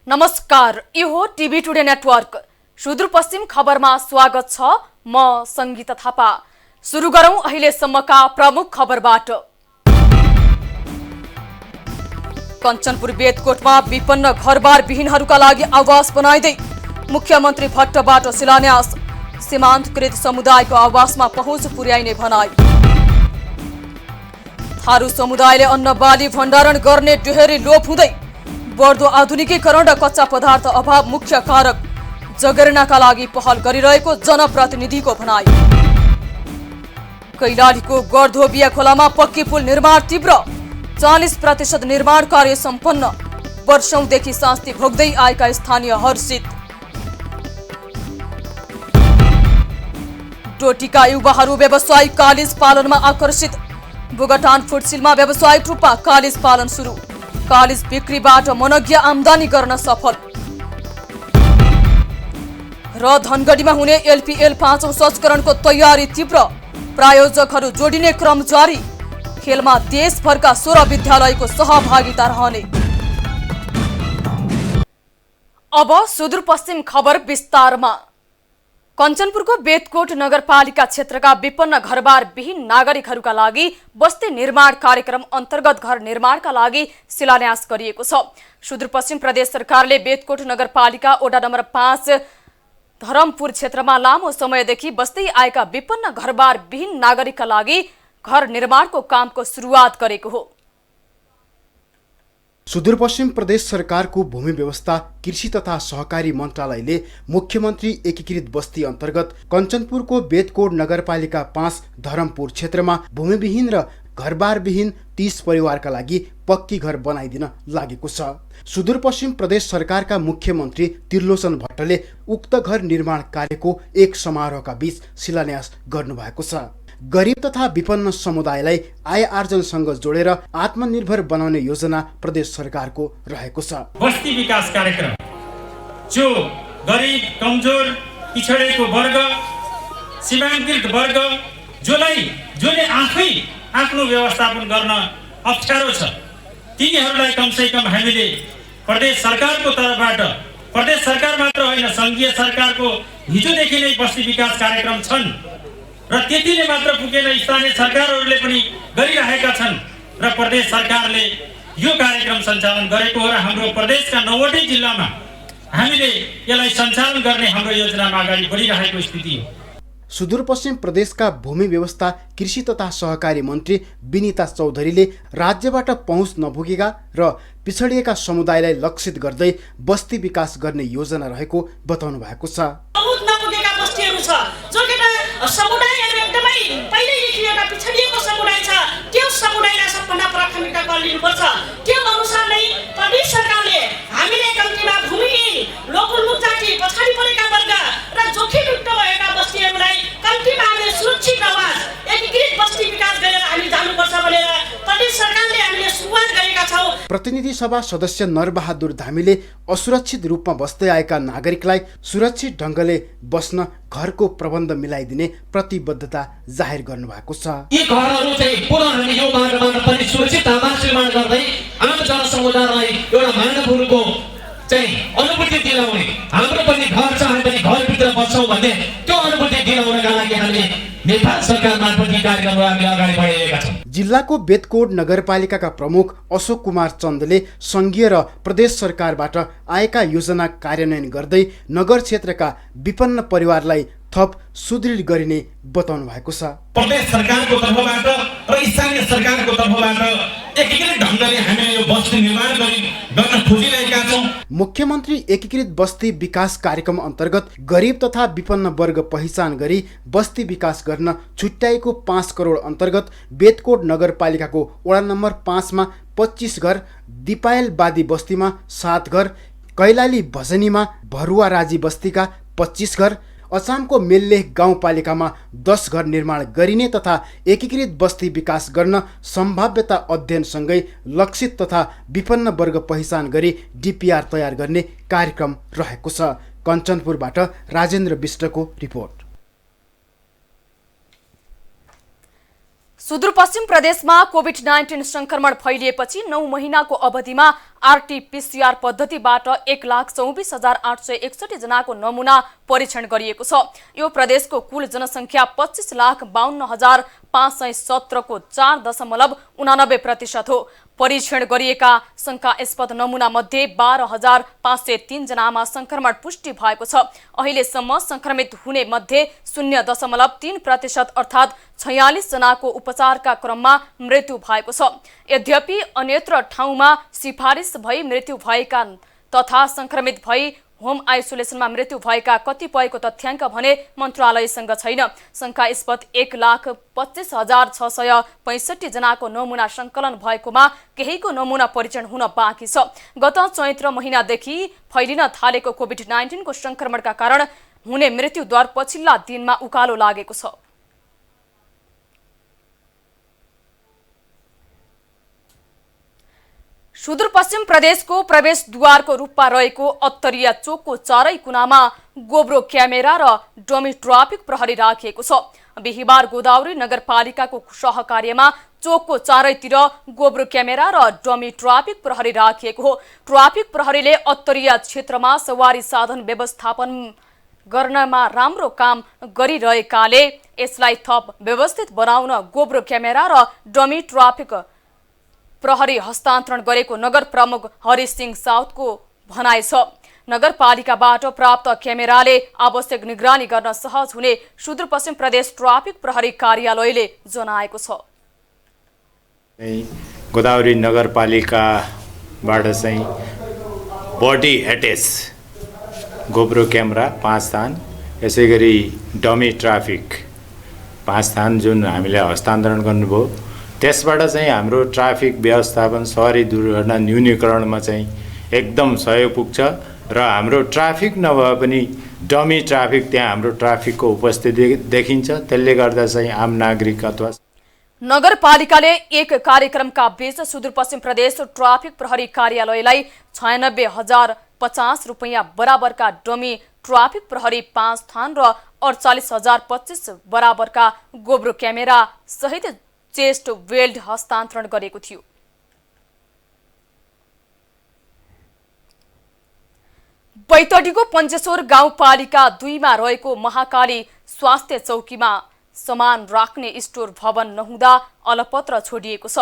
नमस्कार, यो हो टिभी टुडे नेटवर्क सुदूरपश्चिम खबरमा स्वागत छ। म संगीता थापा। सुरु गरौं अहिलेसम्मका प्रमुख खबरबाट। कञ्चनपुर बेदकोटमा विपन्न घरबार विहीनहरूका लागि आवास बनाइदै मुख्यमन्त्री भट्टबाट शिलान्यास। सीमान्तकृत समुदायको आवासमा पहुँच पुर्याइने भनाई। थारू समुदायले अन्न बाली भण्डारण गर्ने डोहोरी लोप हुँदै बढ्दो आधुनिकीकरण र कच्चा पदार्थ अभाव मुख्य कारक। जगेर्नाका लागि पहल गरिरहेको जनप्रतिनिधिको भनाई। कैलालीको गढधोबिया खोलामा पक्की पुल निर्माण तीव्र, 40% निर्माण कार्य सम्पन्न। वर्षौंदेखि शास्ति भोग्दै आएका स्थानीय हर्षित। डोटीका युवाहरू व्यवसायिक कालिज पालनमा आकर्षित। बुगटान फुटसिलमा व्यवसायिक रूपमा कालिज पालन सुरु। कालिज बिक्रीबाट मनज्ञ आमदानी गर्न सफल। र धनगढीमा हुने एलपीएल 5औं संस्करणको तयारी तीव्र, प्रायोजकहरू जोडिने क्रम जारी। खेलमा देशभरका 16 विद्यालयको सहभागिता रहने। अब सुदूरपश्चिम खबर विस्तारमा। कञ्चनपुरको बेदकोट नगरपालिका क्षेत्रका विपन्न घरबार विहीन नागरिकहरूका लागि बस्ती निर्माण कार्यक्रम अन्तर्गत घर निर्माणका लागि शिलान्यास गरिएको छ। सुदूरपश्चिम प्रदेश सरकारले बेदकोट नगरपालिका वडा नम्बर 5 धरमपुर क्षेत्रमा लामो समयदेखि बस्दै आएका विपन्न घरबार विहीन नागरिकका लागि घर निर्माणको कामको सुरुवात गरेको हो। सुदूरपश्चिम प्रदेश सरकारको भूमि व्यवस्था कृषि तथा सहकारी मन्त्रालयले मुख्यमन्त्री एकीकृत बस्ती अन्तर्गत कञ्चनपुरको बेदकोट नगरपालिका 5 धरमपुर क्षेत्रमा भूमिविहीन र घरबारविहीन 30 परिवारका लागि पक्की घर बनाइदिन लागेको छ। सुदूरपश्चिम प्रदेश सरकारका मुख्यमन्त्री त्रिलोचन भट्टले उक्त घर निर्माण कार्यको एक समारोहका बीच शिलान्यास गर्नुभएको छ। गरीब तथा विपन्न समुदायलाई आय आर्जनसँग जोडेर आत्मनिर्भर बनाउने योजना प्रदेश सरकारको रहेको छ। बस्ती विकास कार्यक्रम जो गरीब, कमजोर, पिछडेको वर्ग, सीमाङ्कित वर्ग जसले आफै आफ्नो व्यवस्थापन गर्न अप्ठ्यारो छ, तिनीहरूलाई कमसेकम हामीले प्रदेश सरकारको तर्फबाट, प्रदेश सरकार मात्र होइन संघीय सरकारको हिजोदेखि नै बस्ती विकास कार्यक्रम छन् र त्यतिले मात्र पुगेन, स्थानीय सरकारहरूले पनि गरिरहेका छन् र प्रदेश सरकारले यो कार्यक्रम सञ्चालन गरेको हो र हाम्रो प्रदेशका 9वटै जिल्लामा हामीले यसलाई सञ्चालन गर्ने हाम्रो योजनामा अगाडि बढिरहेको स्थिति हो। सुदूरपश्चिम प्रदेशका भूमि व्यवस्था कृषि तथा सहकारी मन्त्री विनिता चौधरीले राज्यबाट पहुँच नपुगेका र पिछडिएका समुदायलाई लक्षित गर्दै बस्ती विकास गर्ने योजना रहेको बताउनु भएको छ। बहुत नपुगेका बस्तीहरू छ, जो समुदायहरू एकदमै पहिल्यैदेखि एउटा पिछडिएको समुदाय छ, त्यो समुदायलाई सबभन्दा प्राथमिकता लिनुपर्छ। त्यो अनुसार नै प्रदेश सरकारले हामीले कम्तीमा भूमिहीन, लोकलमुख जाति, पछाडि परेका वर्ग र जोखिमयुक्त भएका बस्तीहरूलाई कम्तीमा हामीले सुरक्षित आवास, एकीकृत बस्ती विकास गरेर हामी जानुपर्छ भनेर प्रदेश सरकारले हामीले सुरुवात गरेका छौँ। प्रतिनिधि सभा सदस्य नरबहादुर धामीले असुरक्षित रूपमा बस्दै आएका नागरिकलाई सुरक्षित ढङ्गले बस्न घरको प्रबन्ध मिलाइदिने प्रतिबद्धता जाहेर गर्नुभएको छ। यी घरहरू चाहिँ पुनः हामी यो मार्गबाट पनि सुरक्षित आवास निर्माण गर्दै आम जनसमुदायलाई एउटा मानवहरूको चाहिँ अनुभूति दिलाउने, हाम्रो पनि घर छ, हामी पनि घरभित्र बस्छौँ भन्ने त्यो अनुभूति दिलाउनका लागि हामीले नेपाल सरकार मार्फत यी कार्यक्रमहरू हामीले अगाडि बढाइरहेका छौँ। जिल्लाको बेदकोट नगरपालिकाका प्रमुख अशोक कुमार चन्दले संघीय र प्रदेश सरकारबाट आएका योजना कार्यान्वयन गर्दै नगर क्षेत्रका विपन्न परिवारलाई थप सुदृढ गरिने बताउनु भएको छ। प्रदेश सरकारको तर्फबाट र स्थानीय सरकारको तर्फबाट एकीकृत ढङ्गले हामीले यो बस्ती निर्माण गर्न खोजिरहेका छौँ। मुख्यमन्त्री एकीकृत बस्ती विकास कार्यक्रम अन्तर्गत गरीब तथा विपन्न वर्ग पहिचान गरी बस्ती विकास गर्न छुट्याएको 5 करोड अन्तर्गत बेदकोट नगरपालिकाको वडा नम्बर 5 मा 25 घर, दिपायल बादी बस्तीमा 7 घर, कैलाली भजनीमा भरुवा राजी बस्तीका 25 घर, अछामको मेल्लेख गाउँपालिकामा 10 घर निर्माण गरिने तथा एकीकृत बस्ती विकास गर्न सम्भाव्यता अध्ययनसँगै लक्षित तथा विपन्न वर्ग पहिचान गरी डिपिआर तयार गर्ने कार्यक्रम रहेको छ। कञ्चनपुरबाट राजेन्द्र विष्टको रिपोर्ट। सुदूरपश्चिम प्रदेशमा कोभिड-19 संक्रमण फैलिएपछि 9 महिनाको अवधिमा आरटीपीसीआर पद्धतिबाट 1,24,861 जनाको नमुना परीक्षण गरिएको छ। यो प्रदेशको कुल जनसङ्ख्या 25,52,517 को 4.89% हो। परीक्षण गरिएका शङ्कास्पद नमुना मध्ये 12,503 जनामा संक्रमण पुष्टि भएको छ। अहिलेसम्म संक्रमित हुने मध्ये 0.3% अर्थात् 46 जनाको उपचारका क्रममा मृत्यु भएको छ। यद्यपि अन्यत्र ठाउँमा सिफारिस भई मृत्यु भएका तथा संक्रमित भई होम आइसोलेसनमा मृत्यु भएका कतिपयको तथ्याङ्क भने मन्त्रालयसँग छैन। शङ्कास्पद 1,25,665 जनाको नमुना सङ्कलन भएकोमा केहीको नमुना परीक्षण हुन बाँकी छ। गत चैत्र महिनादेखि फैलिन थालेको कोभिड-19 को संक्रमणका कारण हुने मृत्यु दर पछिल्ला दिनमा उकालो लागेको छ। सुदूरपश्चिम प्रदेशको प्रवेशद्वारको रूपमा रहेको अत्तरिया चोकको चारै कुनामा गोब्रो क्यामेरा र डमी ट्राफिक प्रहरी राखिएको छ। बिहिबार गोदावरी नगरपालिकाको सहकार्यमा चोकको चारैतिर गोब्रो क्यामेरा र डमी ट्राफिक प्रहरी राखिएको हो। ट्राफिक प्रहरीले अत्तरिया क्षेत्रमा सवारी साधन व्यवस्थापन गर्नमा राम्रो काम गरिरहेकाले यसलाई थप व्यवस्थित बनाउन गोब्रो क्यामेरा र डमी ट्राफिक प्रहरी हस्तान्तरण गरेको नगर प्रमुख हरिश सिंह साउदको भनाइ छ। नगरपालिकाबाट प्राप्त क्यामेराले आवश्यक निगरानी गर्न सहज हुने सुदूरपश्चिम प्रदेश ट्राफिक प्रहरी कार्यालयले जनाएको छ। गोदावरी नगरपालिकाबाट चाहिँ बडी एटेच गोब्रो क्यामेरा 5 स्थान, यसै गरी डमी ट्राफिक 5 स्थान जुन हामीले हस्तान्तरण गर्नुभयो, त्यसबाट चाहिँ हाम्रो ट्राफिक व्यवस्थापन सवारी दुर्घटना न्यूनीकरणमा चाहिँ एकदम सहयोग पुग्छ र हाम्रो ट्राफिक नभए पनि डमी ट्राफिक त्यहाँ हाम्रो ट्राफिकको उपस्थिति देखिन्छ। त्यसले गर्दा चाहिँ आम नागरिक अथवा नगरपालिकाले एक कार्यक्रमका बीच सुदूरपश्चिम प्रदेश ट्राफिक प्रहरी कार्यालयलाई 96,050 रुपैयाँ बराबरका डमी ट्राफिक प्रहरी 5 स्थान र 48,025 बराबरका गोब्रो क्यामेरा सहित चेस्ट वेल्ड हस्तान्तरण गरेको थियो। बैतडीको पञ्चेश्वर गाउँपालिका 2 मा रहेको महाकाली स्वास्थ्य चौकीमा सामान राख्ने स्टोर भवन नहुँदा अलपत्र छोडिएको छ।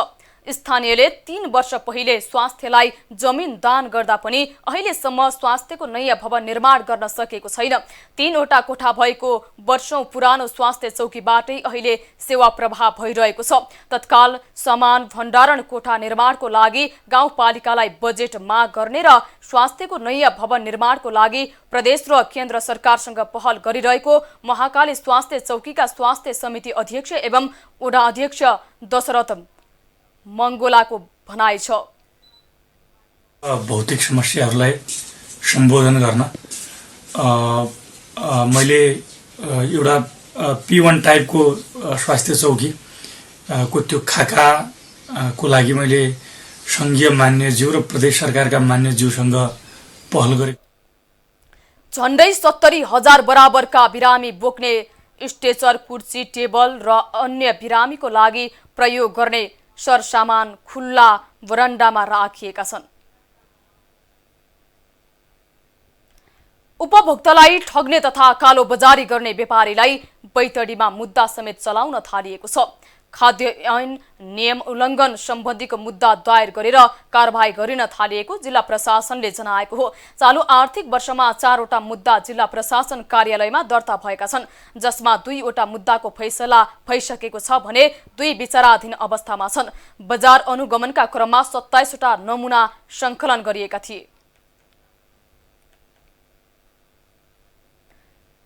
स्थानीयले 3 वर्ष पहिले स्वास्थ्यलाई जमिन दान गर्दा पनि अहिलेसम्म स्वास्थ्यको नयाँ भवन निर्माण गर्न सकेको छैन। 3 वटा कोठा भएको वर्षौं पुरानो स्वास्थ्य चौकीबाटै अहिले सेवा प्रवाह भइरहेको छ। तत्काल सामान भण्डारण कोठा निर्माणको लागि गाउँपालिकालाई बजेट माग गर्ने र स्वास्थ्यको नयाँ भवन निर्माणको लागि प्रदेश र केन्द्र सरकारसँग पहल गरिरहेको महाकाली स्वास्थ्य चौकीका स्वास्थ्य समिति अध्यक्ष एवं वडा अध्यक्ष दशरथ मंगोलाको भनाइ छ। भौतिक समस्याहरूलाई सम्बोधन गर्न मैले एउटा P1 टाइपको स्वास्थ्य चौकी को त्यो खाका को लागि मैले संघीय मान्यज्यू र प्रदेश सरकारका मान्यज्यूसँग पहल गरेँ। झण्डै 70,000 बराबरका बिरामी बोक्ने स्ट्रेचर, कुर्सी, टेबल र अन्य बिरामीको लागि प्रयोग गर्ने सरसामान खुल्ला बरन्डामा राखिएका छन्। उपभोक्तालाई ठग्ने तथा कालो बजारी गर्ने व्यापारीलाई बैतडीमा मुद्दा समेत चलाउन थालिएको छ। खाद्य ऐन नियम उल्लङ्घन सम्बन्धीको मुद्दा दायर गरेर कारबाही गरिन थालिएको जिल्ला प्रशासनले जनाएको हो। चालु आर्थिक वर्षमा 4 वटा मुद्दा जिल्ला प्रशासन कार्यालयमा दर्ता भएका छन्, जसमा 2 वटा मुद्दाको फैसला भइसकेको छ भने 2 विचाराधीन अवस्थामा छन्। बजार अनुगमनका क्रममा 27 वटा नमुना सङ्कलन गरिएका थिए।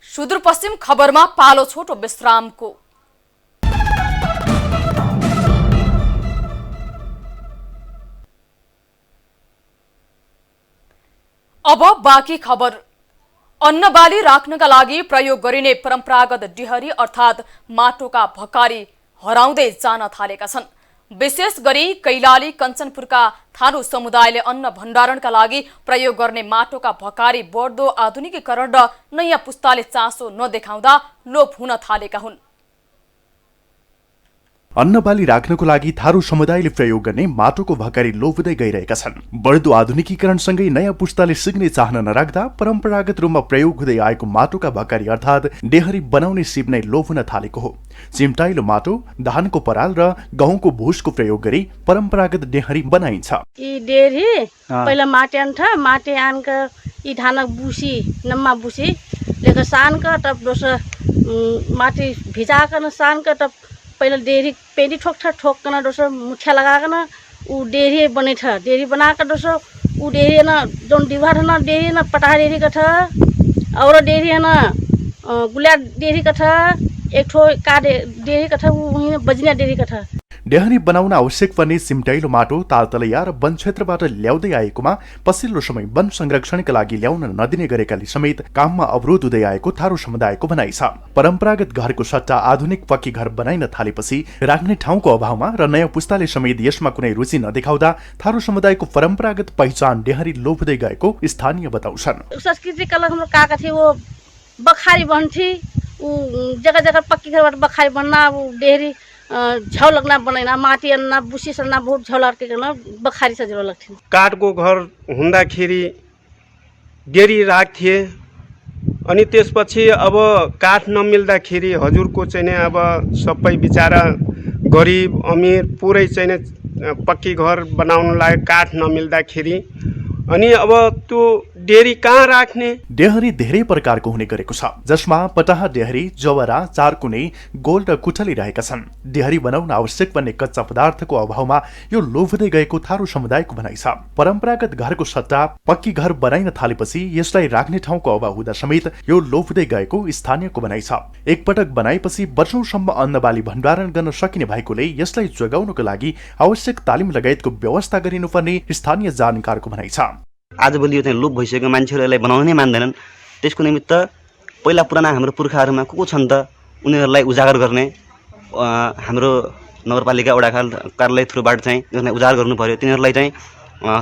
सुदूरपश्चिम खबरमा पालो छोटो विश्रामको। अब बाँकी खबर। अन्नबाली राख्नका लागि प्रयोग गरिने परम्परागत डिहरी अर्थात् माटोका भकारी हराउँदै जान थालेका छन्। विशेष गरी कैलाली कञ्चनपुरका थारू समुदायले अन्न भण्डारणका लागि प्रयोग गर्ने माटोका भकारी बढ्दो आधुनिकीकरण र नयाँ पुस्ताले चासो नदेखाउँदा लोप हुन थालेका हुन्। अन्नबाली राख्नको लागि थारू समुदायले प्रयोग गर्ने माटोको भकारी लोभ्दै गइरहेका छन्। बढ्दो आधुनिकीकरणसँगै नयाँ पुस्ताले सिक्ने चाहना नराख्दा परम्परागत रूपमा प्रयोग हुँदै आएको माटोका भकारी अर्थात् डेहरी बनाउने सिप नै लोभ हुन थालेको हो। चिम्टाइलो माटो, धानको पराल र गहुँको भुसको प्रयोग गरी परम्परागत डेहरी बनाइन्छ। यी डेहरी पहिला माटे आन्था माटे आनका यी धानक बुसी नम्मा बुसी लेकर सान का तब दोसर माटी भिजाकर सान का तब पहले डेहरी पेड़ी ठोककर दोसर मुठिया लगाकर उ डेहरी बने था। डेहरी बनाकर दोसर उ डेहरी ना जोन डिब्बा था ना डेहरी ना पटा डेहरी का था और डेहरी है ना गुलिया डेहरी का था एक ठो का डेहरी का था वो बजनिया डेहरी का था। डेहरी बनाउन आवश्यक पर्ने सिम्टाइलो माटो तालतलैया र वन क्षेत्रबाट ल्याउँदै आएकोमा पछिल्लो समय वन संरक्षणका लागि ल्याउन नदिने गरेकाले समेत काममा अवरोध हुँदै आएको थारू समुदायको भनाइ छ। परम्परागत घरको सट्टा आधुनिक पक्की घर बनाइन थालेपछि राख्ने ठाउँको अभावमा र नयाँ पुस्ताले समेत यसमा कुनै रुचि नदेखाउँदा थारू समुदायको परम्परागत पहिचान डेहरी लोभ्दै गएको स्थानीय बताउँछन्। संस्कृति कला हाम्रो काका थिए वो बखारी बन्थी उ जगह जगह पक्की घरबाट बखारी बन्ना वो डेहरी झौल लगना बनाइना माटी अन्ना बुसी सन्ना बहुत झौल अर्किकन बखारी सजिलो लाग्थ्यो। काठको घर हुँदाखेरि डेरी राख्थे अनि त्यसपछि अब काठ नमिल्दाखेरि हजुरको चाहिँ नि अब सबै बिचारा गरिब अमीर पुरै चाहिँ नि पक्की घर बनाउनलाई काठ नमिल्दाखेरि अनि अब त्यो डेहरी कहाँ राख्ने। डेहरी धेरै प्रकारको हुने गरेको छ जसमा पटाहा डेहरी, जवरा, चारकुने, गोल र कुठली रहेका छन्। डेहरी बनाउन आवश्यक पर्ने कच्चा पदार्थको अभावमा यो लोभ्दै गएको थारू समुदायको भनाइ छ। परम्परागत घरको सट्टा पक्की घर बनाइन थालेपछि यसलाई राख्ने ठाउँको अभाव हुँदा समेत यो लोभ्दै गएको स्थानीयको भनाइ छ। एकपटक बनाएपछि वर्षौंसम्म अन्नबाली भण्डारण गर्न सकिने भएकोले यसलाई जोगाउनको लागि आवश्यक तालिम लगायतको व्यवस्था गरिनुपर्ने स्थानीय जानकारको भनाइ छ। आजभोलि यो चाहिँ लोप भइसकेको मान्छेहरू यसलाई बनाउन नै मान्दैनन्। त्यसको निमित्त पहिला पुराना हाम्रो पुर्खाहरूमा को छन् त उनीहरूलाई उजागर गर्ने हाम्रो नगरपालिका वडा कार्यालय थ्रुबाट चाहिँ यसलाई उजागर गर्नु पर्यो। तिनीहरूलाई चाहिँ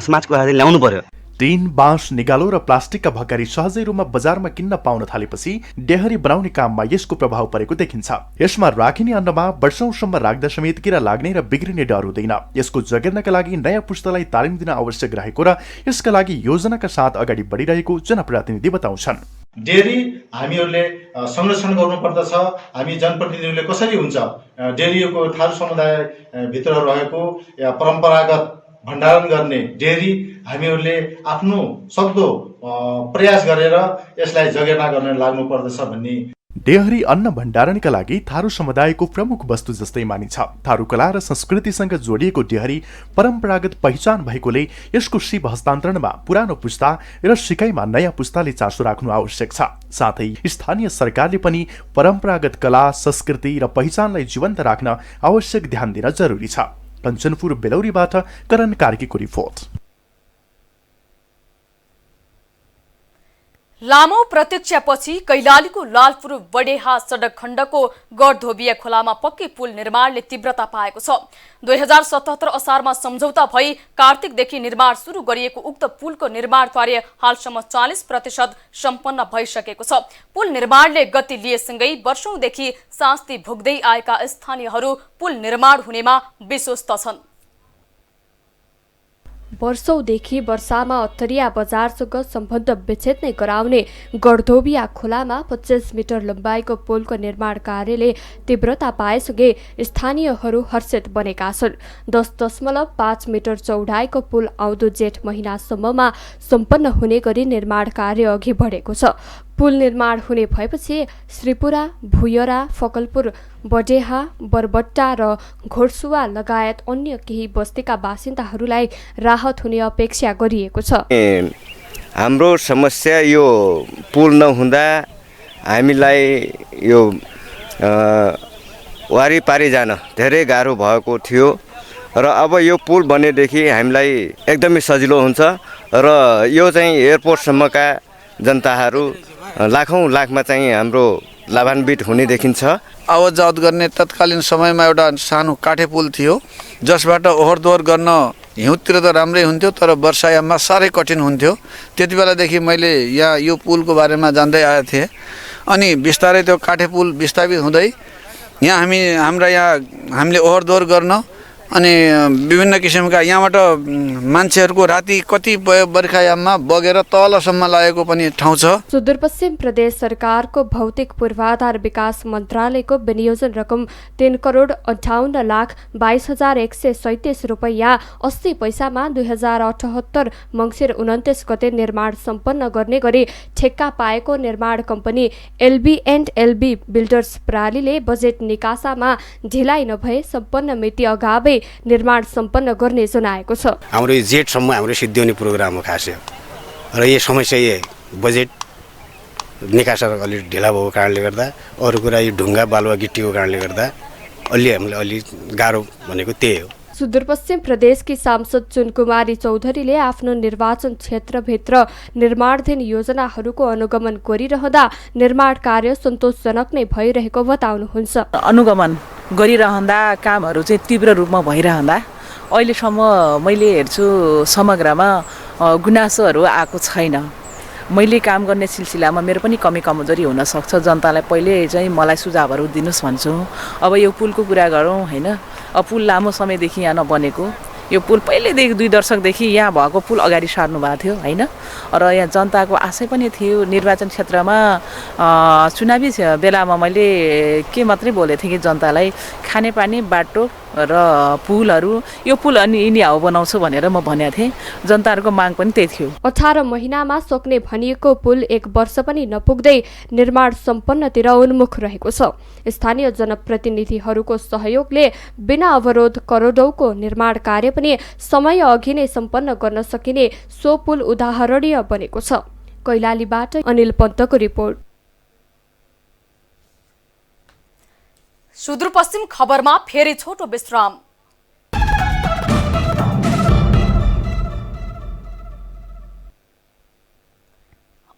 समाजको हातले ल्याउनु पर्यो। टिन, बाँस, निगालो र प्लास्टिकका भकारी सहजै रूपमा बजारमा किन्न पाउन थालेपछि डेहरी बनाउने काममा यसको प्रभाव परेको देखिन्छ। यसमा राखिने अन्नमा वर्षौंसम्म राख्दा समेत किरा लाग्ने र बिग्रिने डर हुँदैन। यसको जोगाउनका लागि नयाँ पुस्तालाई तालिम दिन आवश्यक रहेको र यसका लागि योजनाका साथ अगाडि बढिरहेको जनप्रतिनिधि बताउँछन्। डेहरी हामीहरूले संरक्षण गर्नुपर्दछ। हामी जनप्रतिनिधिहरूले कसरी हुन्छ डेहरीको थारू समुदायभित्र रहेको या परम्परागत भण्डारण गर्ने डेहरी हामीहरूले आफ्नो सक्दो प्रयास गरेर यसलाई जगेर्ना गर्न लाग्नुपर्दछ भन्ने। डेहरी अन्न भण्डारणका लागि थारू समुदायको प्रमुख वस्तु जस्तै मानिन्छ। थारू कला र संस्कृतिसँग जोडिएको डेहरी परम्परागत पहिचान भएकोले यसको सिप हस्तान्तरणमा पुरानो पुस्ता र सिकाइमा नयाँ पुस्ताले चासो राख्नु आवश्यक छ। साथै स्थानीय सरकारले पनि परम्परागत कला, संस्कृति र पहिचानलाई जीवन्त राख्न आवश्यक ध्यान दिन जरुरी छ। कञ्चनपुर बेलौरीबाट करण कार्कीको रिपोर्ट। लामो प्रतीक्षापछि कैलालीको लालपुर बडेहा सडक खण्डको गढधोबिया खोलामा पक्की पुल निर्माणले तीव्रता पाएको छ। 2077 असारमा सम्झौता भई कार्तिकदेखि निर्माण सुरु गरिएको उक्त पुलको निर्माण कार्य हालसम्म 40% सम्पन्न भइसकेको छ। पुल निर्माणले गति लिएसँगै वर्षौंदेखि शास्ति भोग्दै आएका स्थानीयहरू पुल निर्माण हुनेमा विश्वस्त छन्। वर्षौंदेखि वर्षामा अत्तरिया बजारसँग सम्बन्ध विच्छेद नै गराउने गढधोबिया खोलामा 25 मिटर लम्बाइको पुलको निर्माण कार्यले तीव्रता पाएसँगै स्थानीयहरू हर्षित बनेका छन्। 10.5 मिटर चौडाइको पुल आउँदो जेठ महिनासम्ममा सम्पन्न हुने गरी निर्माण कार्य अघि बढेको छ। पुल निर्माण हुने भएपछि श्रीपुरा, भुयरा, फकलपुर, बडेहा, बरबट्टा र घोडसुवा लगायत अन्य केही बस्तीका बासिन्दाहरूलाई राहत हुने अपेक्षा गरिएको छ। हाम्रो समस्या यो पुल नहुँदा हामीलाई यो वारिपारि जान धेरै गाह्रो भएको थियो र अब यो पुल बनेदेखि हामीलाई एकदमै सजिलो हुन्छ र यो चाहिँ एयरपोर्टसम्मका जनताहरू लाखौं चाहिँ हाम्रो लाभान्वित हुने देखिन्छ। आवत जावत गर्ने तत्कालीन समयमा एउटा सानो काठे पुल थियो जसबाट ओहोर दोहोर गर्न हिउँतिर त राम्रै हुन्थ्यो तर वर्षायाममा साह्रै कठिन हुन्थ्यो। त्यति बेलादेखि मैले यहाँ यो पुलको बारेमा जान्दै आएको थिएँ अनि बिस्तारै त्यो काठे पुल विस्थापित हुँदै यहाँ हामीले ओहोर दोहोर गर्न अनि विभिन्न किसिमका यहाँबाट मान्छेहरूको राति कति बर्खायाममा बगेर तलसम्म लागेको पनि ठाउँ छ। सुदूरपश्चिम प्रदेश सरकारको भौतिक पूर्वाधार विकास मन्त्रालयको विनियोजन रकम 3,58,22,137 रुपैयाँ 80 पैसामा 2078 मङ्सिर 29 गते निर्माण सम्पन्न गर्ने गरी ठेक्का पाएको निर्माण कम्पनी LB&LB बिल्डर्स प्रणालीले बजेट निकासामा ढिलाइ नभए सम्पन्न मिति अगावै निर्माण सम्पन्न गर्ने जनाएको छ। हाम्रो जेठसम्म हाम्रो सिद्ध्याउने प्रोग्राम हो खास र यो समस्या बजेट निकासा अलिक ढिला भएको कारणले गर्दा अरू कुरा यो ढुङ्गा बालुवा गिट्टीको कारणले गर्दा हामीलाई अलि गाह्रो भनेको त्यही हो। सुदूरपश्चिम प्रदेशकी सांसद चुनकुमारी चौधरीले आफ्नो निर्वाचन क्षेत्रभित्र निर्माणाधीन योजनाहरूको अनुगमन गरिरहँदा निर्माण कार्य सन्तोषजनक नै भइरहेको बताउनुहुन्छ। अनुगमन गरिरहँदा कामहरू चाहिँ तीव्र रूपमा भइरहँदा अहिलेसम्म मैले हेर्छु समग्रमा गुनासोहरू आएको छैन। मैले काम गर्ने सिलसिलामा मेरो पनि कमी कमजोरी हुनसक्छ, जनतालाई पहिले चाहिँ मलाई सुझावहरू दिनुहोस् भन्छु। अब यो पुलको कुरा गरौँ होइन, अब पुल लामो समयदेखि यहाँ नबनेको, यो पुल पहिल्यैदेखि 2 दशकदेखि यहाँ भएको पुल अगाडि सार्नु भएको थियो होइन। र यहाँ जनताको आशै पनि थियो निर्वाचन क्षेत्रमा चुनावी बेलामा मैले के मात्रै बोलेको थिएँ कि जनतालाई खानेपानी बाटो र पुलहरू यो पुल अनि यिनी हाउ बनाउँछु भनेर म भनेको थिएँ। जनताहरूको माग पनि त्यही थियो। 18 महिनामा सक्ने भनिएको पुल 1 वर्ष पनि नपुग्दै निर्माण सम्पन्नतिर उन्मुख रहेको छ। स्थानीय जनप्रतिनिधिहरूको सहयोगले बिना अवरोध करोडौँको निर्माण कार्य पनि समय अघि नै सम्पन्न गर्न सकिने सो पुल उदाहरणीय बनेको छ। कैलालीबाट अनिल पन्तको रिपोर्ट। सुदूरपश्चिम खबरमा फेरि छोटो विश्राम।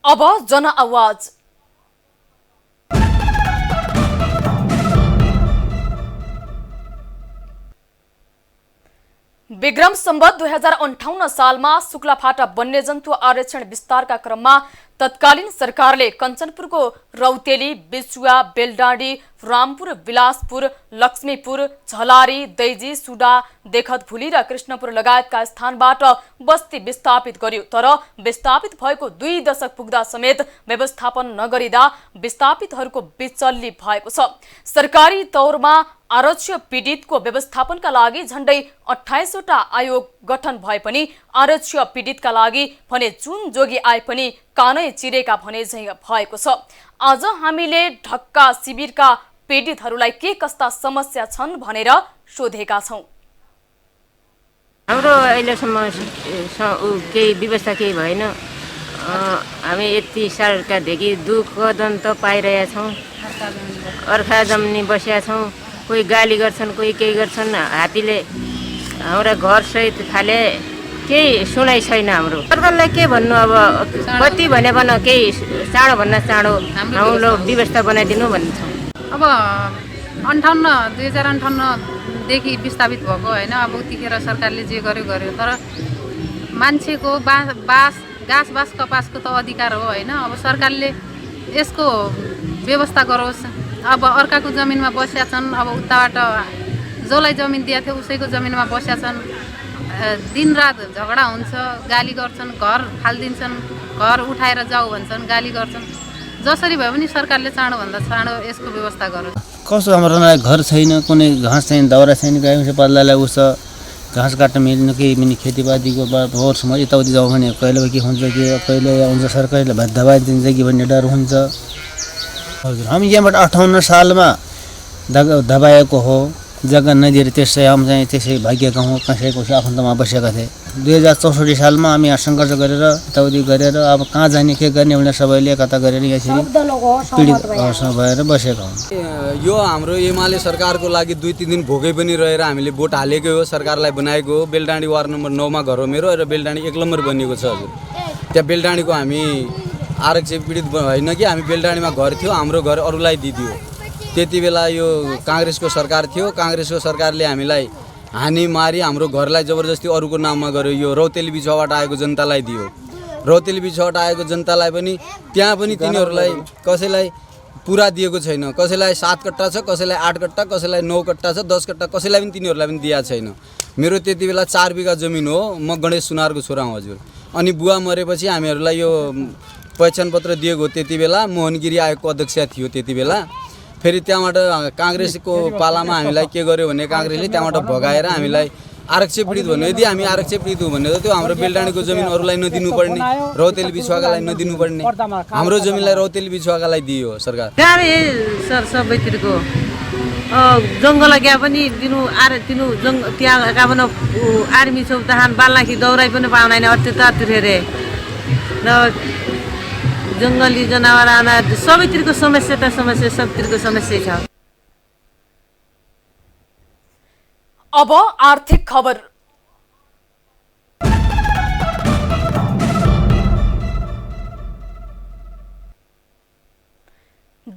अब जन आवाज। विक्रम सम्वत 2058 सालमा शुक्लाफाटा वन्यजन्तु आरक्षण विस्तारका क्रममा तत्कालीन सरकारले कञ्चनपुरको रौतेली, बिचुवा, बेलडाँडी, रामपुर, बिलासपुर, लक्ष्मीपुर, झलारी, दैजी, सुडा, देखतभुली र कृष्णपुर लगायतका स्थानबाट बस्ती विस्थापित गर्यो। तर विस्थापित भएको 2 दशक पुग्दा समेत व्यवस्थापन नगरिँदा विस्थापितहरूको बिचल्ली भएको छ। सरकारी तौरमा आरक्ष्य पीडितको व्यवस्थापनका लागि झण्डै 28 वटा आयोग गठन भए पनि आरक्ष्य पीडितका लागि भने जुन जोगी आए पनि कानै चिरेका भने झैं भएको छ। आज हामीले ढक्का शिविरका पीडितहरूलाई के कस्ता समस्या छन् भनेर सोधेका छौं। हाम्रो अहिलेसम्म केही व्यवस्था केही भएन। हामी यति सालकादेखि दुःख दन्त पाइरहेका छौँ। अर्खा जम्नी बसेका छौँ। कोही गाली गर्छन्, कोही केही गर्छन्। हात्तीले हाम्रा घर सहित खाले केही सुनाइ छैन। हाम्रो सरकारलाई के भन्नु, अब कति भने भन, केही चाँडो भन्दा चाँडो हाम्रो व्यवस्था बनाइदिनु भन्छौँ। अब 2058देखि विस्थापित भएको होइन। अब उतिखेर सरकारले जे गर्यो गर्यो, तर मान्छेको घाँस बास कपासको त अधिकार हो होइन। अब सरकारले यसको व्यवस्था गरोस्। अब अर्काको जमिनमा बसेका छन्, अब उताबाट जसलाई जमिन दिएको थियो उसैको जमिनमा बसेका छन्। दिनरात झगडा हुन्छ, गाली गर्छन्, घर फालिदिन्छन्, घर उठाएर जाऊ भन्छन्, गाली गर्छन्। जसरी भए पनि सरकारले चाँडोभन्दा चाँडो यसको व्यवस्था गरोस्। कस्तो हाम्रो घर छैन, कुनै घाँस छैन, दाउरा छैन, गाई पाल्दालाई उसो घाँस काट्न मिल्नु केही पनि खेतीपातीको भोरसम्म यताउति जाउँ भने कहिले के हुन्छ, कि कहिले आउँछ सरकारले दबाई दिन्छ कि भन्ने डर हुन्छ। हजुर, हामी यहाँबाट 58 सालमा दबाएको हो जग्गा नदिएर त्यसै हामी चाहिँ त्यसै भाग्यका हौँ। कसैको आफन्तमा बसेका थिए। 2064 सालमा हामी यहाँ सङ्घर्ष गरेर यताउति गरेर अब कहाँ जाने के गर्ने भनेर सबैले कता गरेर यसरी पीडित भएर बसेका हौँ। यो हाम्रो एमाले सरकारको लागि 2-3 दिन भोकै पनि रहेर हामीले भोट हालेकै हो, सरकारलाई बनाएको हो। बेलडाँडी वार्ड नम्बर 9 मा घर हो मेरो र बेलडाँडी 1 नम्बर बनिएको छ। हजुर, त्यहाँ बेलडाँडीको हामी आरक्षित पीडित होइन कि हामी बेलडाँडीमा घर थियो, हाम्रो घर अरूलाई दिदियो। त्यति बेला यो काङ्ग्रेसको सरकार थियो। काङ्ग्रेसको सरकारले हामीलाई हानी मारी हाम्रो घरलाई जबरजस्ती अरूको नाममा गर्यो। यो रौतेली बिछुवाबाट आएको जनतालाई दियो। रौतेली बिछुवाबाट आएको जनतालाई पनि त्यहाँ पनि तिनीहरूलाई कसैलाई पुरा दिएको छैन। कसैलाई 7 कट्टा छ, कसैलाई 8 कट्टा, कसैलाई 9 कट्टा छ, 10 कट्टा, कसैलाई पनि तिनीहरूलाई पनि दिएको छैन। मेरो त्यति बेला 4 बिघा जमिन हो। म गणेश सुनारको छोरा हुँ हजुर। अनि बुवा मरेपछि हामीहरूलाई यो पहिचान पत्र दिएको त्यति बेला मोहन गिरी आयोगको अध्यक्ष थियो त्यति बेला। फेरि त्यहाँबाट काङ्ग्रेसको पालामा हामीलाई के गर्यो भने काङ्ग्रेसले त्यहाँबाट भगाएर हामीलाई आरक्षण पीडित भन्यो। यदि हामी आरक्षण पीडित हौँ भने त त्यो हाम्रो बेलडाँडीको जमिन अरूलाई नदिनुपर्ने, रौतेली बिछुवाकालाई नदिनुपर्ने, हाम्रो जमिनलाई रौतेली बिछुवाकालाई दियो सरकार। गाह्रै सर सबैतिरको जङ्गल गए पनि दिनु दिनु त्यहाँ का भन आर्मी छौ तहान बाल्लाखी दौराइ पनि पाउँदैन अत्याचार तिरेरे र जङ्गली जनावर आना सबैतिरको समस्या त समस्या सबतिरको समस्या छ। अब आर्थिक खबर।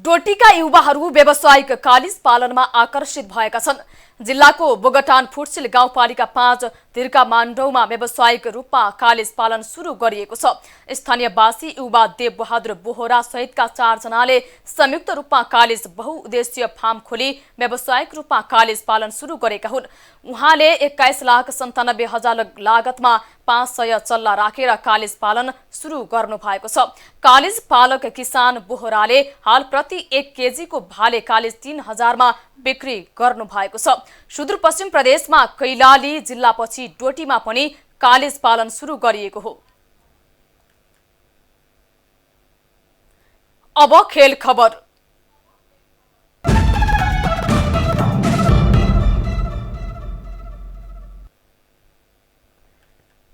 डोटीका युवाहरू व्यावसायिक कालिज पालनमा आकर्षित भएका छन्। जिल्लाको बोगटान फुटसिल गाउँपालिका 5 तिर्का माण्डौमा व्यावसायिक रूपमा कालिज पालन सुरु गरिएको छ। स्थानीयवासी युवा देवबहादुर बोहरा सहितका 4 जनाले संयुक्त रूपमा कालिज बहुउद्देश्य फार्म खोली व्यावसायिक रूपमा कालिज पालन सुरु गरेका हुन्। उहाँले 21,97,000 लागतमा 500 चल्ला राखेर कालिज पालन सुरु गर्नु भएको छ। कालिज पालक किसान बोहराले हाल प्रति 1 केजीको भाले कालिज 3,000 मा बिक्री गर्नु भएको छ। सुदूरपश्चिम प्रदेशमा कैलाली जिल्लापछि डोटीमा पनि कालिज पालन सुरु गरिएको हो। अब खेल खबर।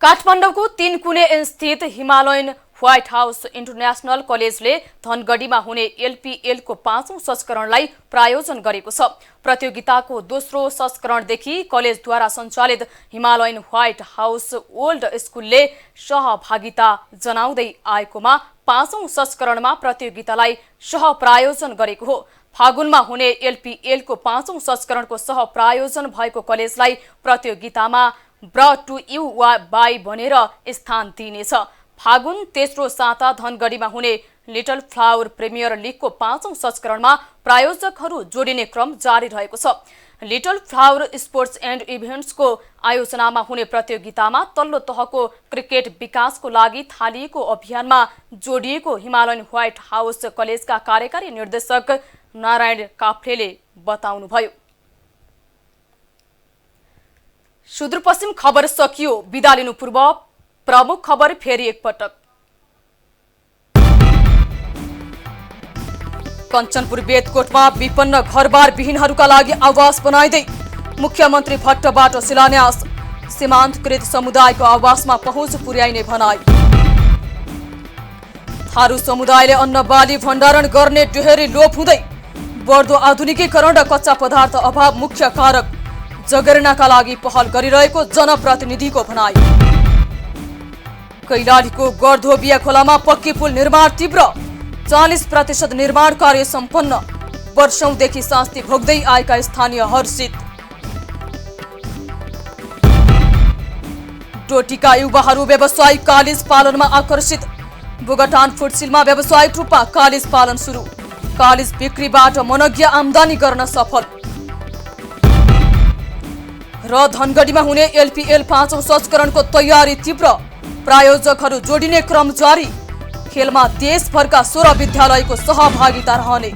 काठमाडौँको 3 कुने स्थित हिमालयन व्हाइट हाउस इन्टरनेशनल कलेजले धनगढीमा हुने एलपीएलको 5औं संस्करणलाई प्रायोजन गरेको छ। प्रतियोगिताको दोस्रो संस्करणदेखि कलेजद्वारा सञ्चालित हिमालयन व्हाइट हाउस ओल्ड स्कुलले सहभागिता जनाउँदै आएकोमा 5औं संस्करणमा प्रतियोगितालाई सह-प्रायोजन गरेको हो। फागुनमा हुने एलपीएलको 5औं संस्करणको सह-प्रायोजन भएको कलेजलाई प्रतियोगितामा ब्रट टु यु बाई भनेर स्थान दिइनेछ। फागुन तेस्रो साता धनगढीमा हुने लिटल फ्लावर प्रिमियर लिगको 5औं संस्करणमा प्रायोजकहरू जोडिने क्रम जारी रहेको छ। लिटल फ्लावर स्पोर्ट्स एन्ड इभेन्ट्सको आयोजनामा हुने प्रतियोगितामा तल्लो तहको क्रिकेट विकासको लागि थालिएको अभियानमा जोडिएको हिमालयन व्हाइट हाउस कलेजका कार्यकारी निर्देशक नारायण काफ्लेले बताउनुभयो। सुदूरपश्चिम खबर सकियो। बिदा लिनु पूर्व प्रमुख खबर फेरि एकपटक। कञ्चनपुर बेतकोटमा विपन्न घरबार विहीनहरूका लागि आवास बनाइदै मुख्यमन्त्री भट्टबाट शिलान्यास। सीमान्तकृत समुदायको आवासमा पहुँच पुर्याइने भनाई। थारू समुदायले अन्न बाली भण्डारण गर्ने डेहरी लोप हुँदै बढ्दो आधुनिकीकरण र कच्चा पदार्थ अभाव मुख्य कारक। जगेर्नाका लागि पहल गरिरहेको जनप्रतिनिधिको भनाई। कैलालीको गढधोबिया खोलामा पक्की पुल निर्माण तीव्र। 40% निर्माण कार्य सम्पन्न। वर्षौंदेखि शास्ति भोग्दै आएका स्थानीय हर्षित। डोटीका युवाहरू व्यावसायिक कालिज पालनमा आकर्षित। बोगटान फुटसिलमा व्यावसायिक रूपमा कालिज पालन सुरु। कालिज बिक्रीबाट मनज्ञ आमदानी गर्न सफल। र धनगढीमा हुने एलपीएल 5औं संस्करणको तयारी तीव्र। प्रायोजकहरू जोडिने क्रम जारी। खेलमा देशभरका 16 विद्यालयको सहभागिता रहने।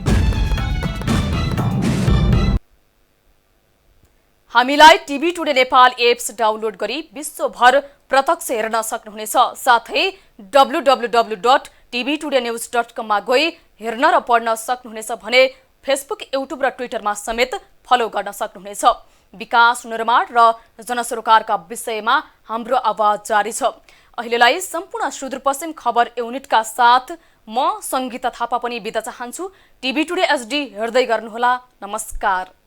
हामीलाई TV today Nepal apps download गरी विश्वभर प्रत्यक्ष हेर्न सक्नुहुनेछ। साथै www.tvtodanews.com मा गई हेर्न र पढ्न सक्नुहुनेछ भने फेसबुक, युट्युब र ट्विटरमा समेत फलो गर्न सक्नुहुनेछ। विकास, निर्माण र जनसरोकारका विषयमा हाम्रो आवाज जारी छ। अहिलेलाई सम्पूर्ण सुदूरपश्चिम खबर युनिटका साथ म संगीता थापा पनि बिदा चाहन्छु। टिभी टुडे एचडी हेर्दै गर्नुहोला। नमस्कार।